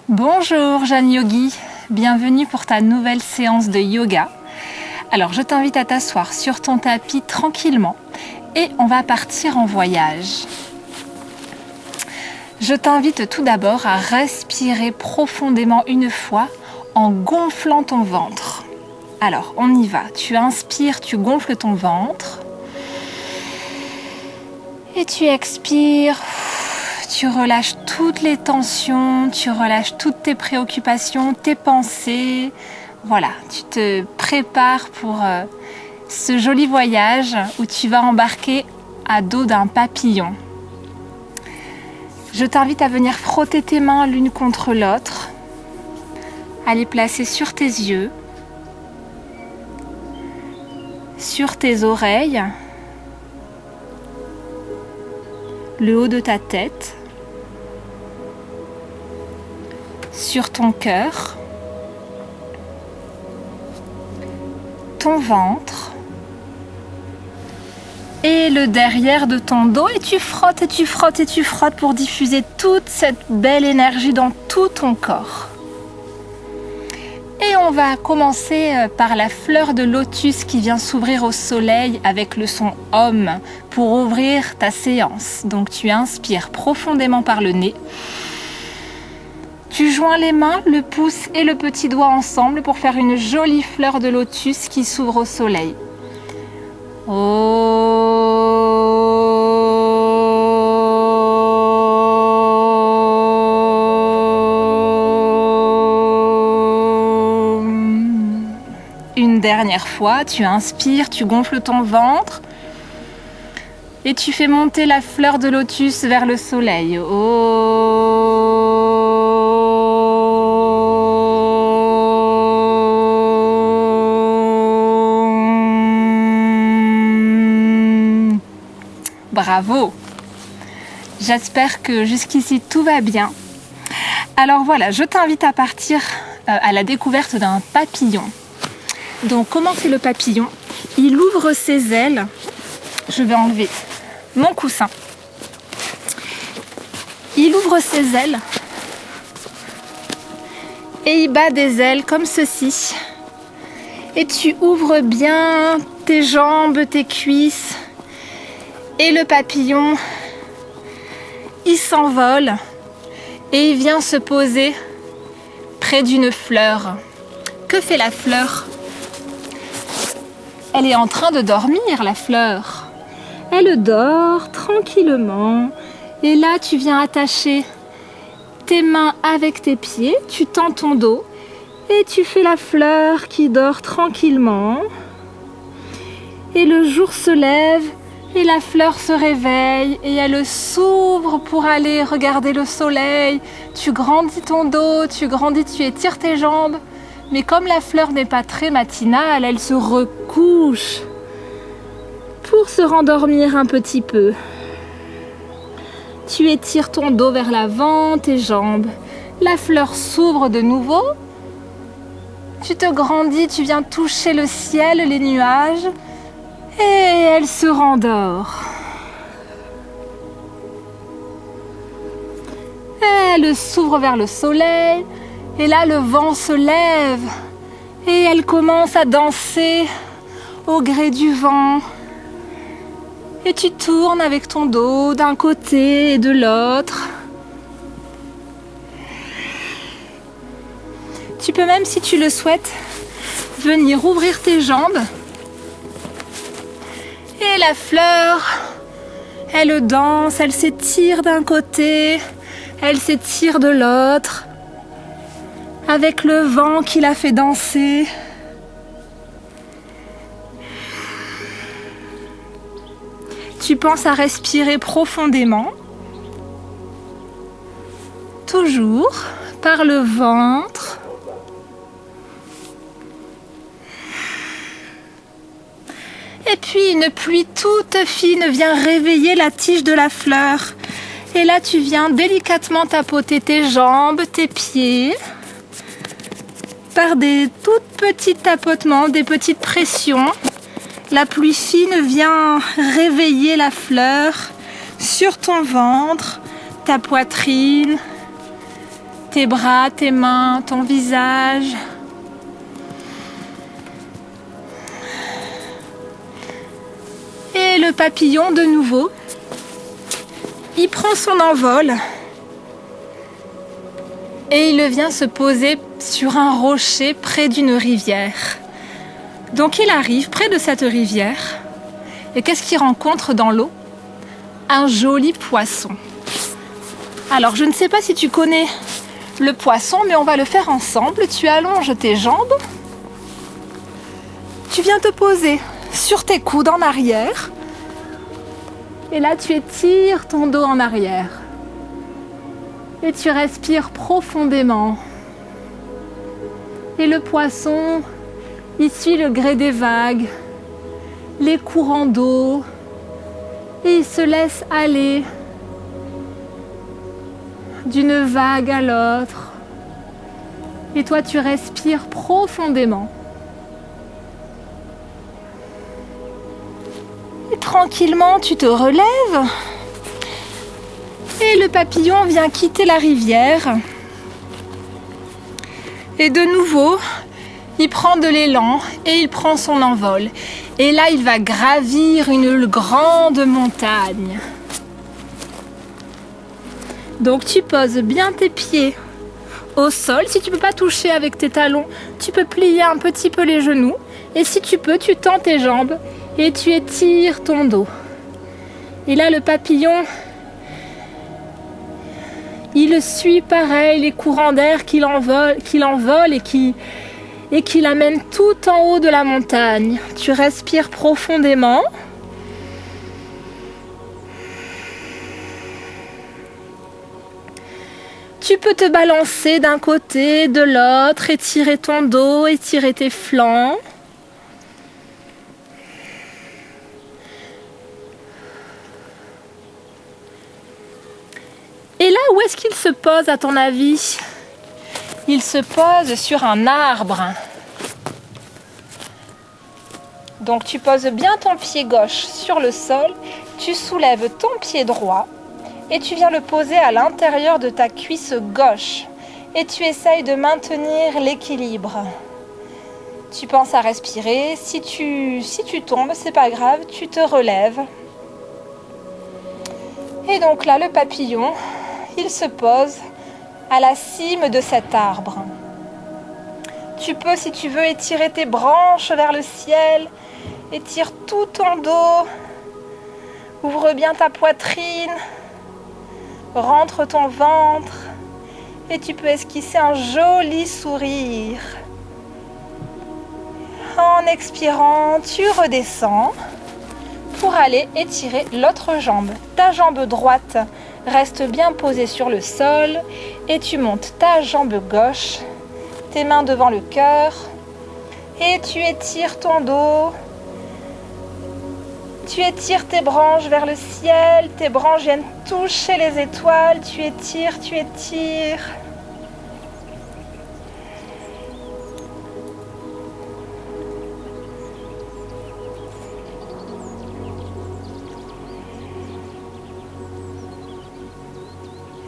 Bonjour Jeanne Yogi, bienvenue pour ta nouvelle séance de yoga. Alors je t'invite à t'asseoir sur ton tapis tranquillement et on va partir en voyage. Je t'invite tout d'abord à respirer profondément une fois en gonflant ton ventre. Alors on y va, tu inspires, tu gonfles ton ventre et tu expires. Tu relâches toutes les tensions, tu relâches toutes tes préoccupations, tes pensées. Voilà, tu te prépares pour ce joli voyage où tu vas embarquer à dos d'un papillon. Je t'invite à venir frotter tes mains l'une contre l'autre, à les placer sur tes yeux, sur tes oreilles, le haut de ta tête, sur ton cœur, ton ventre et le derrière de ton dos, et tu frottes et tu frottes et tu frottes pour diffuser toute cette belle énergie dans tout ton corps. Et on va commencer par la fleur de lotus qui vient s'ouvrir au soleil avec le son Om pour ouvrir ta séance. Donc tu inspires profondément par le nez. Tu joins les mains, le pouce et le petit doigt ensemble pour faire une jolie fleur de lotus qui s'ouvre au soleil. Une dernière fois, tu inspires, tu gonfles ton ventre et tu fais monter la fleur de lotus vers le soleil. Bravo! J'espère que jusqu'ici tout va bien. Alors voilà, je t'invite à partir à la découverte d'un papillon. Donc comment fait le papillon? Il ouvre ses ailes. Je vais enlever mon coussin. Il ouvre ses ailes et il bat des ailes comme ceci. Et tu ouvres bien tes jambes, tes cuisses. Et le papillon, il s'envole et il vient se poser près d'une fleur. Que fait la fleur? Elle est en train de dormir, la fleur. Elle dort tranquillement. Et là, tu viens attacher tes mains avec tes pieds. Tu tends ton dos et tu fais la fleur qui dort tranquillement. Et le jour se lève. Et la fleur se réveille et elle s'ouvre pour aller regarder le soleil. Tu grandis ton dos, tu étires tes jambes. Mais comme la fleur n'est pas très matinale, elle se recouche pour se rendormir un petit peu. Tu étires ton dos vers l'avant, tes jambes. La fleur s'ouvre de nouveau. Tu te grandis, tu viens toucher le ciel, les nuages. Et elle se rendort. Elle s'ouvre vers le soleil. Et là, le vent se lève. Et elle commence à danser au gré du vent. Et tu tournes avec ton dos d'un côté et de l'autre. Tu peux même, si tu le souhaites, venir ouvrir tes jambes. Et la fleur, elle danse, elle s'étire d'un côté, elle s'étire de l'autre, avec le vent qui la fait danser. Tu penses à respirer profondément, toujours par le ventre. Et puis une pluie toute fine vient réveiller la tige de la fleur. Et là, tu viens délicatement tapoter tes jambes, tes pieds, par des tout petits tapotements, des petites pressions. La pluie fine vient réveiller la fleur sur ton ventre, ta poitrine, tes bras, tes mains, ton visage. Et le papillon, de nouveau, il prend son envol et il vient se poser sur un rocher près d'une rivière. Donc il arrive près de cette rivière et qu'est-ce qu'il rencontre dans l'eau? Un joli poisson. Alors je ne sais pas si tu connais le poisson, mais on va le faire ensemble. Tu allonges tes jambes, tu viens te poser sur tes coudes en arrière et là tu étires ton dos en arrière et tu respires profondément et le poisson il suit le gré des vagues, les courants d'eau et il se laisse aller d'une vague à l'autre et toi tu respires profondément. Et tranquillement, tu te relèves et le papillon vient quitter la rivière. Et de nouveau, il prend de l'élan et il prend son envol. Et là, il va gravir une grande montagne. Donc, tu poses bien tes pieds au sol. Si tu ne peux pas toucher avec tes talons, tu peux plier un petit peu les genoux. Et si tu peux, tu tends tes jambes. Et tu étires ton dos. Et là, le papillon, il suit pareil les courants d'air qu'il envole et qui l'amène tout en haut de la montagne. Tu respires profondément. Tu peux te balancer d'un côté, de l'autre, étirer ton dos, étirer tes flancs. Et là, où est-ce qu'il se pose à ton avis? Il se pose sur un arbre. Donc tu poses bien ton pied gauche sur le sol, tu soulèves ton pied droit et tu viens le poser à l'intérieur de ta cuisse gauche. Et tu essayes de maintenir l'équilibre. Tu penses à respirer. Si tu tombes, c'est pas grave, tu te relèves. Et donc là, le papillon, il se pose à la cime de cet arbre. Tu peux, si tu veux, étirer tes branches vers le ciel, étire tout ton dos, ouvre bien ta poitrine, rentre ton ventre et tu peux esquisser un joli sourire. En expirant, tu redescends pour aller étirer l'autre jambe. Ta jambe droite reste bien posée sur le sol et tu montes ta jambe gauche, tes mains devant le cœur et tu étires ton dos. Tu étires tes branches vers le ciel, tes branches viennent toucher les étoiles, tu étires, tu étires.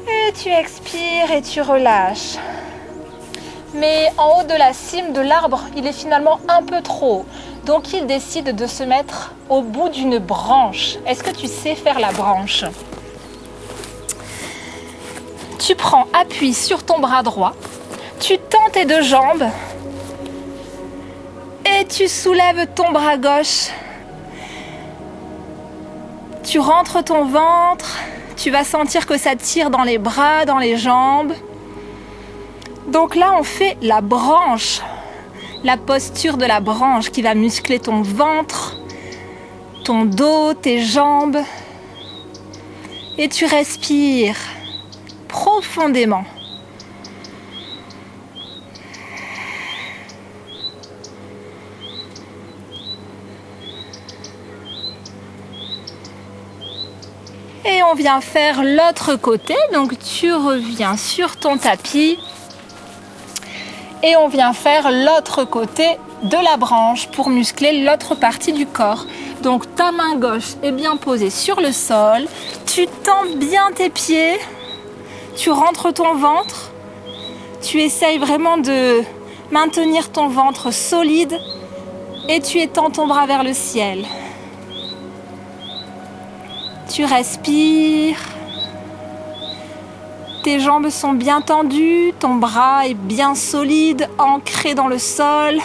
Et tu expires et tu relâches. Mais en haut de la cime de l'arbre, il est finalement un peu trop haut. Donc il décide de se mettre au bout d'une branche. Est-ce que tu sais faire la branche? Tu prends appui sur ton bras droit, tu tends tes deux jambes et tu soulèves ton bras gauche. Tu rentres ton ventre, tu vas sentir que ça tire dans les bras, dans les jambes. Donc là, on fait la branche. La posture de la branche qui va muscler ton ventre, ton dos, tes jambes. Et tu respires profondément. Et on vient faire l'autre côté. Donc tu reviens sur ton tapis. Et on vient faire l'autre côté de la branche pour muscler l'autre partie du corps. Donc ta main gauche est bien posée sur le sol. Tu tends bien tes pieds. Tu rentres ton ventre. Tu essayes vraiment de maintenir ton ventre solide et tu étends ton bras vers le ciel. Tu respires. Tes jambes sont bien tendues, ton bras est bien solide, ancré dans le sol.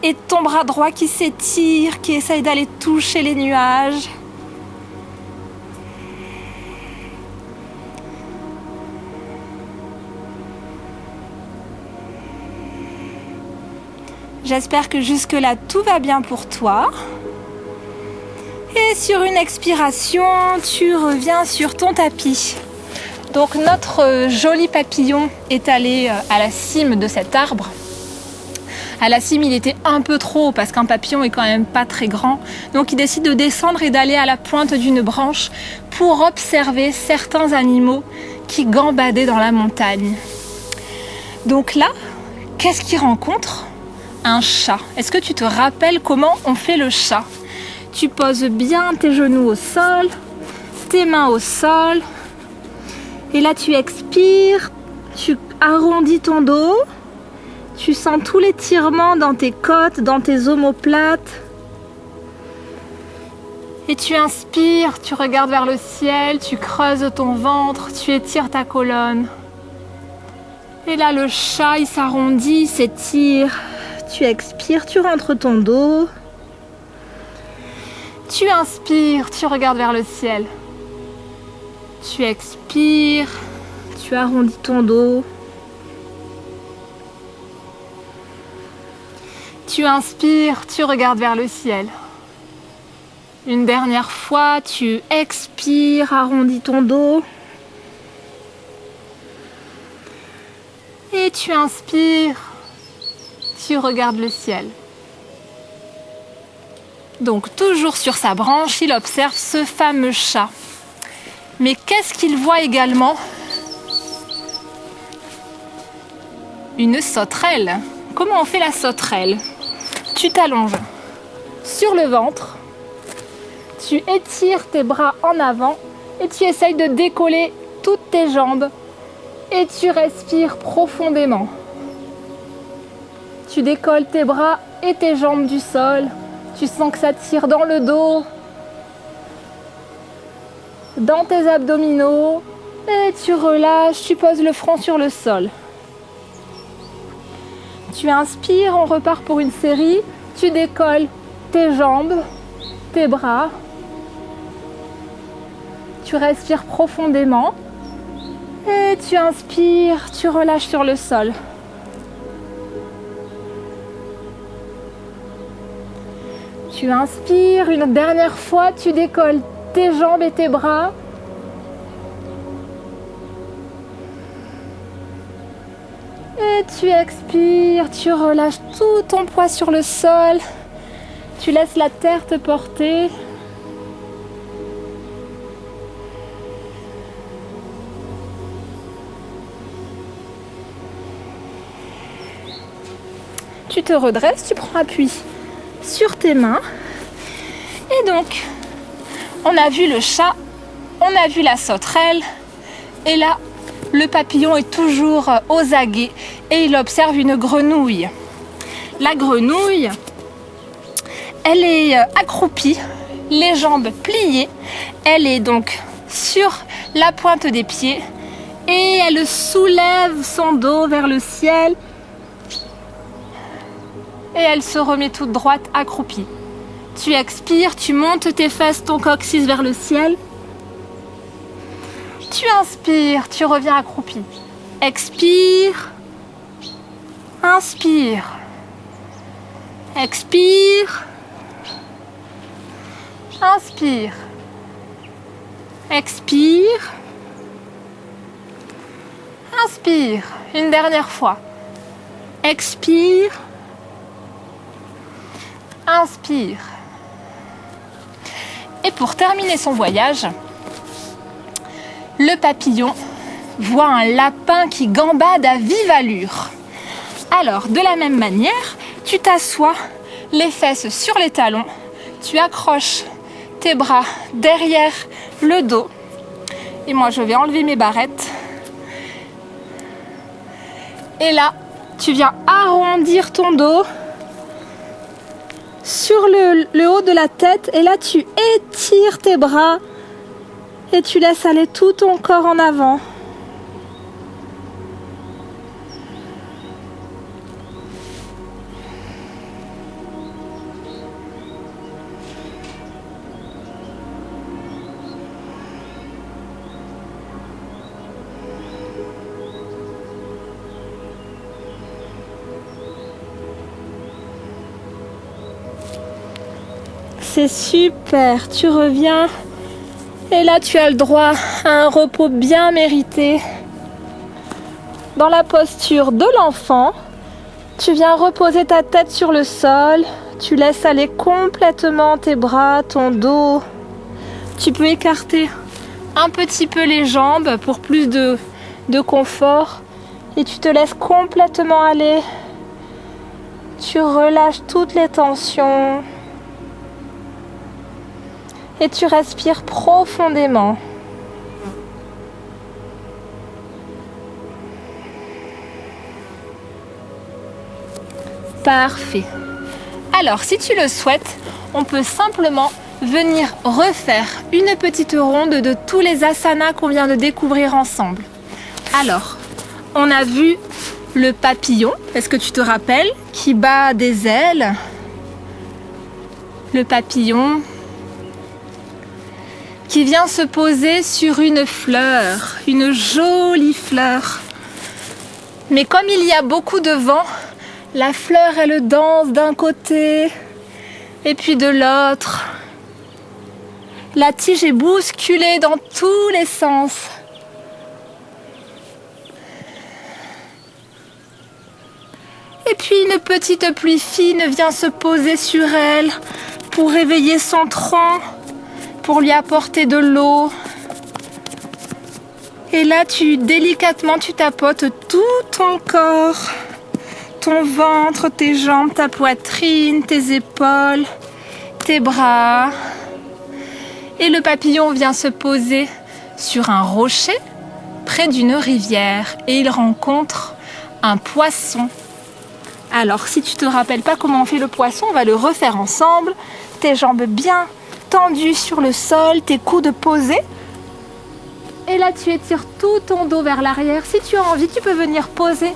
Et ton bras droit qui s'étire, qui essaye d'aller toucher les nuages. J'espère que jusque-là, tout va bien pour toi. Et sur une expiration, tu reviens sur ton tapis. Donc notre joli papillon est allé à la cime de cet arbre. À la cime, il était un peu trop haut parce qu'un papillon est quand même pas très grand. Donc il décide de descendre et d'aller à la pointe d'une branche pour observer certains animaux qui gambadaient dans la montagne. Donc là, qu'est-ce qu'il rencontre ? Un chat. Est-ce que tu te rappelles comment on fait le chat ? Tu poses bien tes genoux au sol, tes mains au sol. Et là, tu expires, tu arrondis ton dos. Tu sens tout l'étirement dans tes côtes, dans tes omoplates. Et tu inspires, tu regardes vers le ciel, tu creuses ton ventre, tu étires ta colonne. Et là, le chat, il s'arrondit, il s'étire. Tu expires, tu rentres ton dos. Tu inspires, tu regardes vers le ciel. Tu expires, tu arrondis ton dos. Tu inspires, tu regardes vers le ciel. Une dernière fois, tu expires, arrondis ton dos. Et tu inspires, tu regardes le ciel. Donc toujours sur sa branche, il observe ce fameux chat. Mais qu'est-ce qu'il voit également ? Une sauterelle. Comment on fait la sauterelle ? Tu t'allonges sur le ventre, tu étires tes bras en avant et tu essayes de décoller toutes tes jambes et tu respires profondément. Tu décolles tes bras et tes jambes du sol, tu sens que ça tire dans le dos, dans tes abdominaux et tu relâches, tu poses le front sur le sol. Tu inspires, on repart pour une série. Tu décolles tes jambes, tes bras. Tu respires profondément. Et tu inspires, tu relâches sur le sol. Tu inspires, une dernière fois, tu décolles tes jambes et tes bras. Et tu expires, tu relâches tout ton poids sur le sol. Tu laisses la terre te porter. Tu te redresses, tu prends appui sur tes mains. Et donc, on a vu le chat, on a vu la sauterelle. Et là, le papillon est toujours aux aguets et il observe une grenouille. La grenouille, elle est accroupie, les jambes pliées. Elle est donc sur la pointe des pieds et elle soulève son dos vers le ciel et elle se remet toute droite accroupie. Tu expires, tu montes tes fesses, ton coccyx vers le ciel. Tu inspires, tu reviens accroupi. Expire. Inspire. Expire. Inspire. Expire. Inspire. Une dernière fois. Expire. Inspire. Et pour terminer son voyage, le papillon voit un lapin qui gambade à vive allure. Alors, de la même manière, tu t'assois, les fesses sur les talons, tu accroches tes bras derrière le dos. Et moi, je vais enlever mes barrettes. Et là, tu viens arrondir ton dos sur le haut de la tête. Et là, tu étires tes bras et tu laisses aller tout ton corps en avant. C'est super, tu reviens et là tu as le droit à un repos bien mérité. Dans la posture de l'enfant, tu viens reposer ta tête sur le sol, tu laisses aller complètement tes bras, ton dos. Tu peux écarter un petit peu les jambes pour plus de confort et tu te laisses complètement aller. Tu relâches toutes les tensions. Et tu respires profondément. Parfait. Alors, si tu le souhaites, on peut simplement venir refaire une petite ronde de tous les asanas qu'on vient de découvrir ensemble. Alors, on a vu le papillon, est-ce que tu te rappelles, qui bat des ailes. Le papillon qui vient se poser sur une fleur, une jolie fleur. Mais comme il y a beaucoup de vent, la fleur, elle danse d'un côté et puis de l'autre. La tige est bousculée dans tous les sens. Et puis une petite pluie fine vient se poser sur elle pour réveiller son tronc, pour lui apporter de l'eau. Et là, délicatement, tu tapotes tout ton corps, ton ventre, tes jambes, ta poitrine, tes épaules, tes bras. Et le papillon vient se poser sur un rocher près d'une rivière et il rencontre un poisson. Alors, si tu te rappelles pas comment on fait le poisson, on va le refaire ensemble. Tes jambes bien tendu sur le sol, tes coudes posés. Et là, tu étires tout ton dos vers l'arrière. Si tu as envie, tu peux venir poser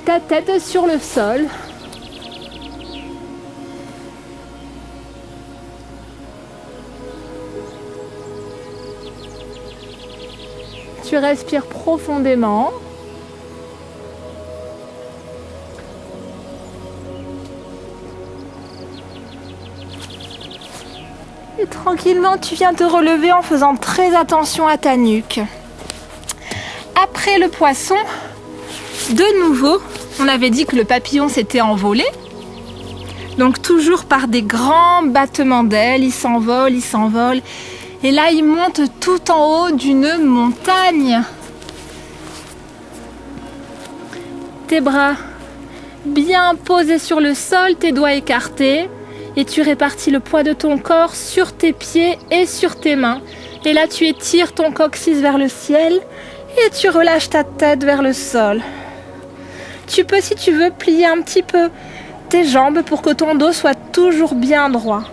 ta tête sur le sol. Tu respires profondément. Et tranquillement, tu viens te relever en faisant très attention à ta nuque. Après le poisson, de nouveau, on avait dit que le papillon s'était envolé. Donc toujours par des grands battements d'ailes, il s'envole, il s'envole. Et là, il monte tout en haut d'une montagne. Tes bras bien posés sur le sol, tes doigts écartés. Et tu répartis le poids de ton corps sur tes pieds et sur tes mains. Et là, tu étires ton coccyx vers le ciel et tu relâches ta tête vers le sol. Tu peux, si tu veux, plier un petit peu tes jambes pour que ton dos soit toujours bien droit.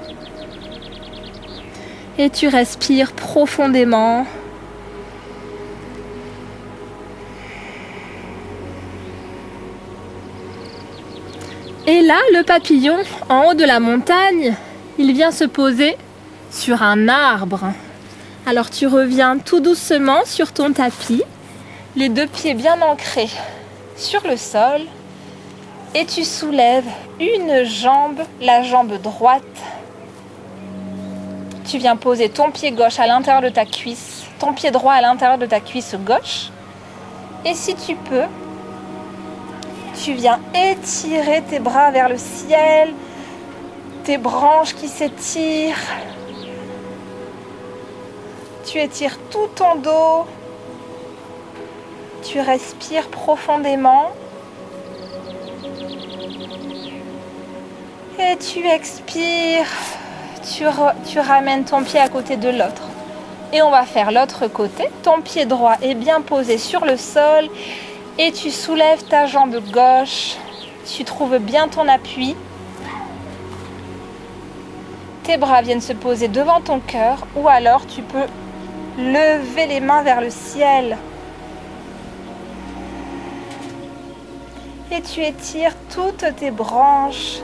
Et tu respires profondément. Et là, le papillon, en haut de la montagne, il vient se poser sur un arbre. Alors tu reviens tout doucement sur ton tapis, les deux pieds bien ancrés sur le sol, et tu soulèves une jambe, la jambe droite. Tu viens poser ton pied gauche à l'intérieur de ta cuisse, ton pied droit à l'intérieur de ta cuisse gauche. Et si tu peux, tu viens étirer tes bras vers le ciel, tes branches qui s'étirent. Tu étires tout ton dos. Tu respires profondément. Et tu expires. Tu ramènes ton pied à côté de l'autre. Et on va faire l'autre côté. Ton pied droit est bien posé sur le sol. Et tu soulèves ta jambe gauche. Tu trouves bien ton appui. Tes bras viennent se poser devant ton cœur ou alors tu peux lever les mains vers le ciel. Et tu étires toutes tes branches.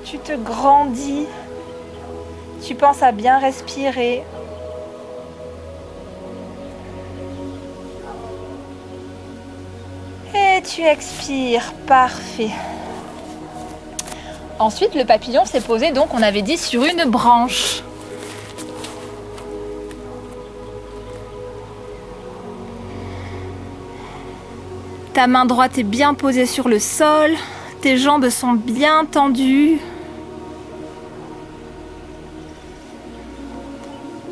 Tu te grandis. Tu penses à bien respirer. Et tu expires. Parfait. Ensuite, le papillon s'est posé, donc on avait dit, sur une branche. Ta main droite est bien posée sur le sol. Tes jambes sont bien tendues.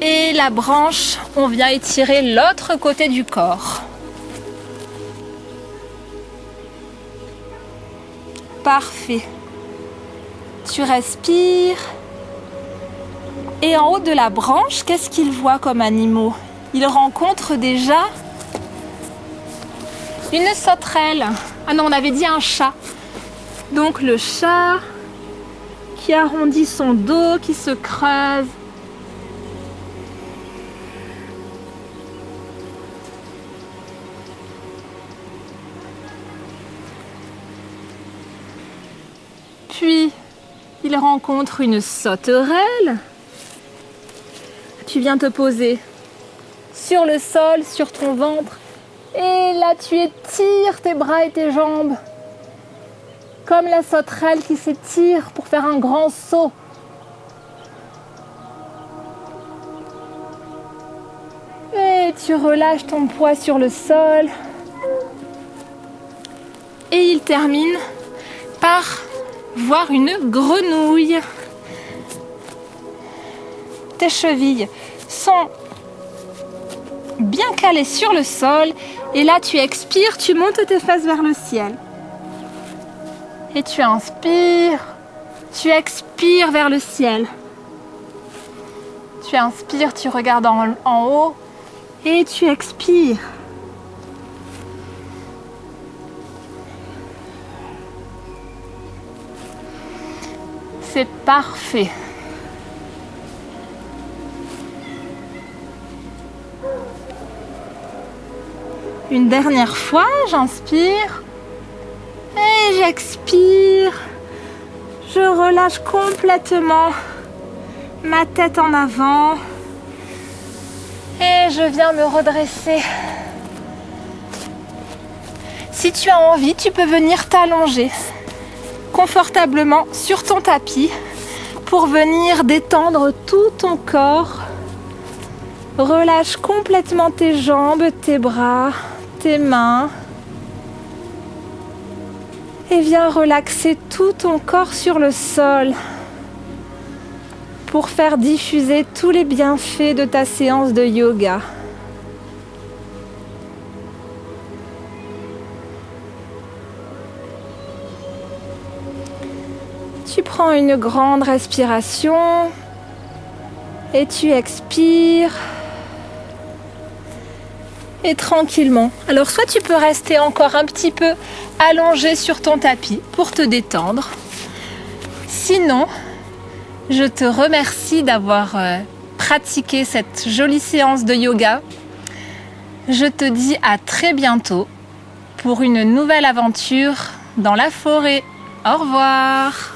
Et la branche, on vient étirer l'autre côté du corps. Parfait. Tu respires. Et en haut de la branche, qu'est-ce qu'il voit comme animaux? Il rencontre déjà une sauterelle. Ah non, on avait dit un chat. Donc le chat qui arrondit son dos, qui se creuse. Puis, il rencontre une sauterelle. Tu viens te poser sur le sol, sur ton ventre. Et là, tu étires tes bras et tes jambes. Comme la sauterelle qui s'étire pour faire un grand saut. Et tu relâches ton poids sur le sol. Et il termine par voir une grenouille. Tes chevilles sont bien calées sur le sol. Et là, tu expires, tu montes tes fesses vers le ciel. Et tu inspires, tu expires vers le ciel. Tu inspires, tu regardes en haut et tu expires. C'est parfait. Une dernière fois, j'inspire et j'expire. Je relâche complètement ma tête en avant et je viens me redresser. Si tu as envie, tu peux venir t'allonger confortablement sur ton tapis pour venir détendre tout ton corps. Relâche complètement tes jambes, tes bras, tes mains et viens relaxer tout ton corps sur le sol pour faire diffuser tous les bienfaits de ta séance de yoga. Tu prends une grande respiration et tu expires. Et tranquillement. Alors soit tu peux rester encore un petit peu allongé sur ton tapis pour te détendre. Sinon, je te remercie d'avoir pratiqué cette jolie séance de yoga. Je te dis à très bientôt pour une nouvelle aventure dans la forêt. Au revoir.